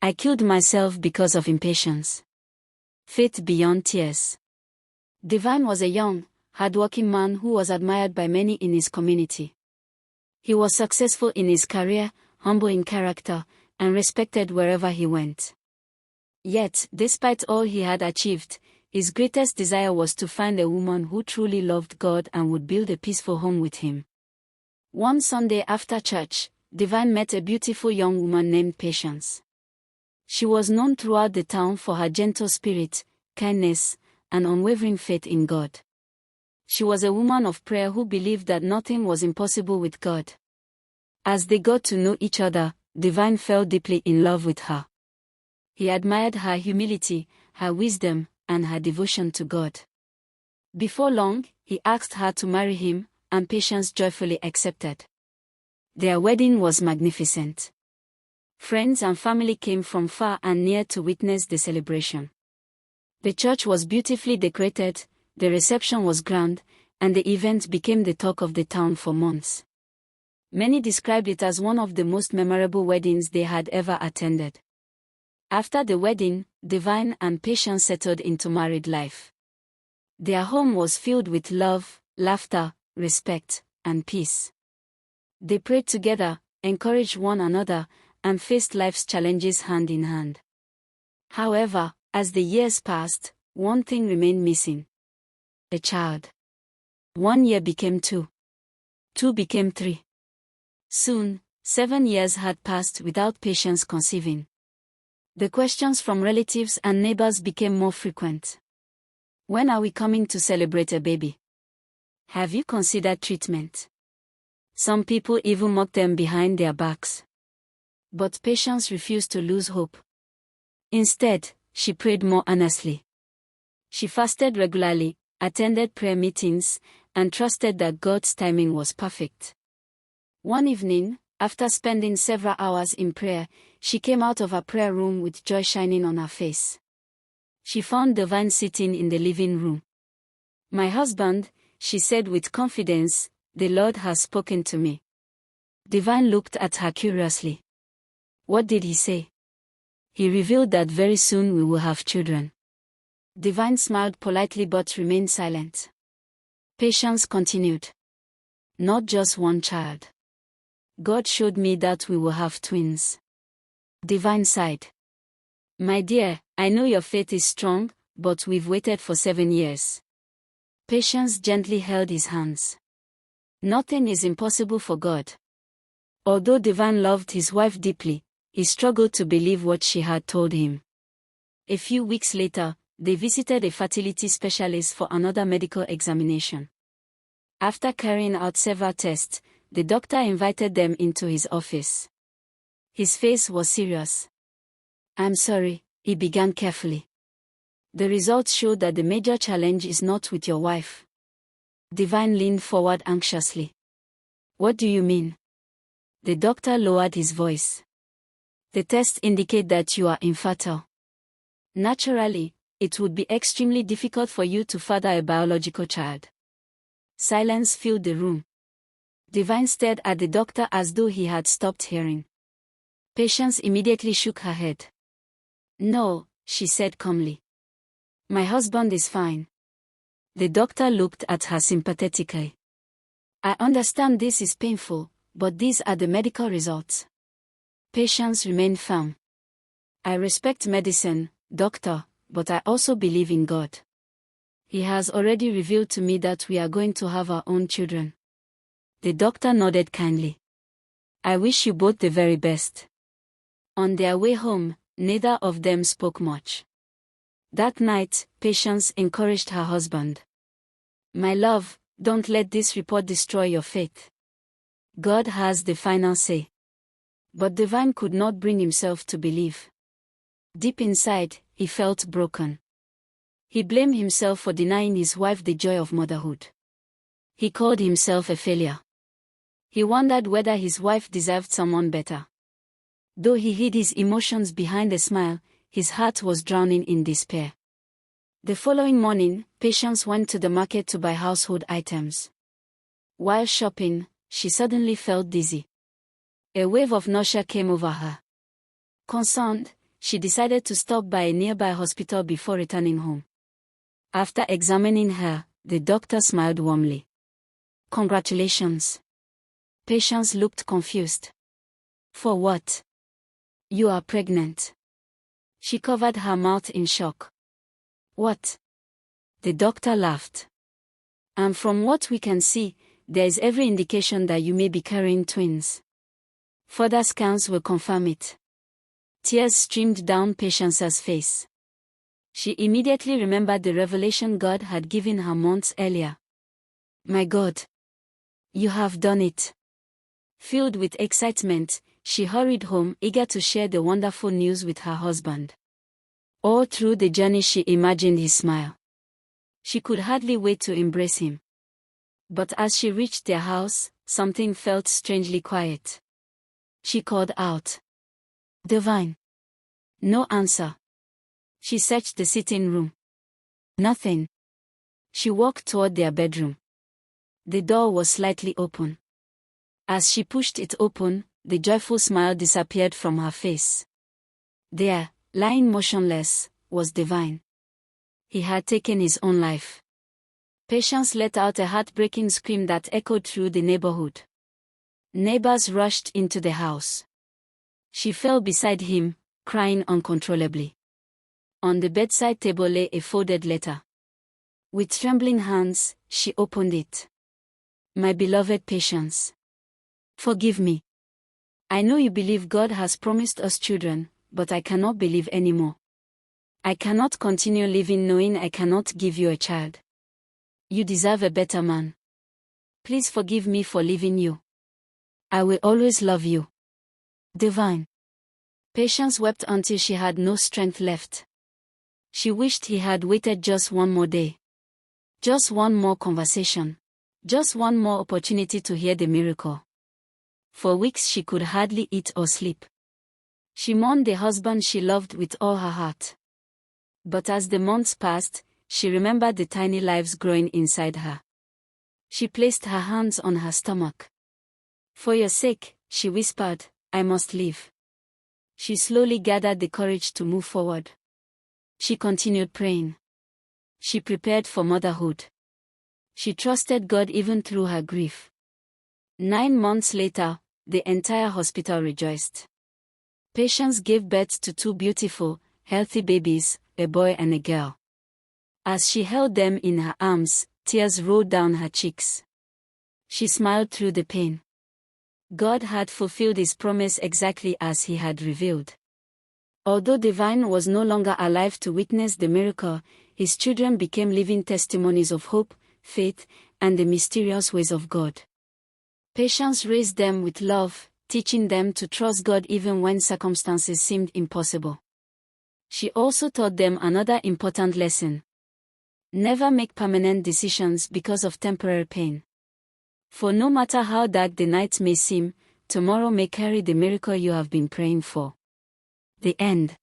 I killed myself because of impatience. Faith beyond tears. Divine was a young, hardworking man who was admired by many in his community. He was successful in his career, humble in character, and respected wherever he went. Yet, despite all he had achieved, his greatest desire was to find a woman who truly loved God and would build a peaceful home with him. One Sunday after church, Divine met a beautiful young woman named Patience. She was known throughout the town for her gentle spirit, kindness, and unwavering faith in God. She was a woman of prayer who believed that nothing was impossible with God. As they got to know each other, Divine fell deeply in love with her. He admired her humility, her wisdom, and her devotion to God. Before long, he asked her to marry him, and Patience joyfully accepted. Their wedding was magnificent. Friends and family came from far and near to witness the celebration. The church was beautifully decorated, the reception was grand, and the event became the talk of the town for months. Many described it as one of the most memorable weddings they had ever attended. After the wedding, Divine and Patience settled into married life. Their home was filled with love, laughter, respect, and peace. They prayed together, encouraged one another, and faced life's challenges hand in hand. However, as the years passed, one thing remained missing: a child. 1 year became 2. 2 became 3. Soon, 7 years had passed without Patience conceiving. The questions from relatives and neighbors became more frequent. When are we coming to celebrate a baby? Have you considered treatment? Some people even mocked them behind their backs. But Patience refused to lose hope. Instead, she prayed more earnestly. She fasted regularly, attended prayer meetings, and trusted that God's timing was perfect. One evening, after spending several hours in prayer, she came out of her prayer room with joy shining on her face. She found Divine sitting in the living room. "My husband," she said with confidence, "the Lord has spoken to me." Divine looked at her curiously. "What did he say?" "He revealed that very soon we will have children." Divine smiled politely but remained silent. Patience continued. "Not just one child. God showed me that we will have twins." Divine sighed. "My dear, I know your faith is strong, but we've waited for 7 years." Patience gently held his hands. Nothing is impossible for God. Although Divine loved his wife deeply, he struggled to believe what she had told him. A few weeks later, they visited a fertility specialist for another medical examination. After carrying out several tests, the doctor invited them into his office. His face was serious. "I'm sorry," he began carefully. "The results show that the major challenge is not with your wife." Divine leaned forward anxiously. "What do you mean?" The doctor lowered his voice. "The tests indicate that you are infertile. Naturally, it would be extremely difficult for you to father a biological child." Silence filled the room. Divine stared at the doctor as though he had stopped hearing. Patience immediately shook her head. "No," she said calmly. "My husband is fine." The doctor looked at her sympathetically. "I understand this is painful, but these are the medical results." Patience remained firm. "I respect medicine, doctor, but I also believe in God. He has already revealed to me that we are going to have our own children." The doctor nodded kindly. "I wish you both the very best." On their way home, neither of them spoke much. That night, Patience encouraged her husband. "My love, don't let this report destroy your faith. God has the final say." But Divine could not bring himself to believe. Deep inside, he felt broken. He blamed himself for denying his wife the joy of motherhood. He called himself a failure. He wondered whether his wife deserved someone better. Though he hid his emotions behind a smile, his heart was drowning in despair. The following morning, Patience went to the market to buy household items. While shopping, she suddenly felt dizzy. A wave of nausea came over her. Concerned, she decided to stop by a nearby hospital before returning home. After examining her, the doctor smiled warmly. "Congratulations." Patience looked confused. "For what?" "You are pregnant." She covered her mouth in shock. "What?" The doctor laughed. "And from what we can see, there is every indication that you may be carrying twins. Further scans will confirm it." Tears streamed down Patience's face. She immediately remembered the revelation God had given her months earlier. "My God! You have done it." Filled with excitement, she hurried home, eager to share the wonderful news with her husband. All through the journey she imagined his smile. She could hardly wait to embrace him. But as she reached their house, something felt strangely quiet. She called out, "Divine." No answer. She searched the sitting room. Nothing. She walked toward their bedroom. The door was slightly open. As she pushed it open, the joyful smile disappeared from her face. There, lying motionless, was Divine. He had taken his own life. Patience let out a heartbreaking scream that echoed through the neighborhood. Neighbors rushed into the house. She fell beside him, crying uncontrollably. On the bedside table lay a folded letter. With trembling hands, she opened it. "My beloved Patience. Forgive me. I know you believe God has promised us children, but I cannot believe anymore. I cannot continue living knowing I cannot give you a child. You deserve a better man. Please forgive me for leaving you. I will always love you. Divine." Patience wept until she had no strength left. She wished he had waited just one more day. Just one more conversation. Just one more opportunity to hear the miracle. For weeks she could hardly eat or sleep. She mourned the husband she loved with all her heart. But as the months passed, she remembered the tiny lives growing inside her. She placed her hands on her stomach. "For your sake," she whispered, "I must live." She slowly gathered the courage to move forward. She continued praying. She prepared for motherhood. She trusted God even through her grief. 9 months later, the entire hospital rejoiced. Patience gave birth to 2 beautiful, healthy babies, a boy and a girl. As she held them in her arms, tears rolled down her cheeks. She smiled through the pain. God had fulfilled his promise exactly as he had revealed. Although Divine was no longer alive to witness the miracle, his children became living testimonies of hope, faith, and the mysterious ways of God. Patience raised them with love, teaching them to trust God even when circumstances seemed impossible. She also taught them another important lesson. Never make permanent decisions because of temporary pain. For no matter how dark the night may seem, tomorrow may carry the miracle you have been praying for. The end.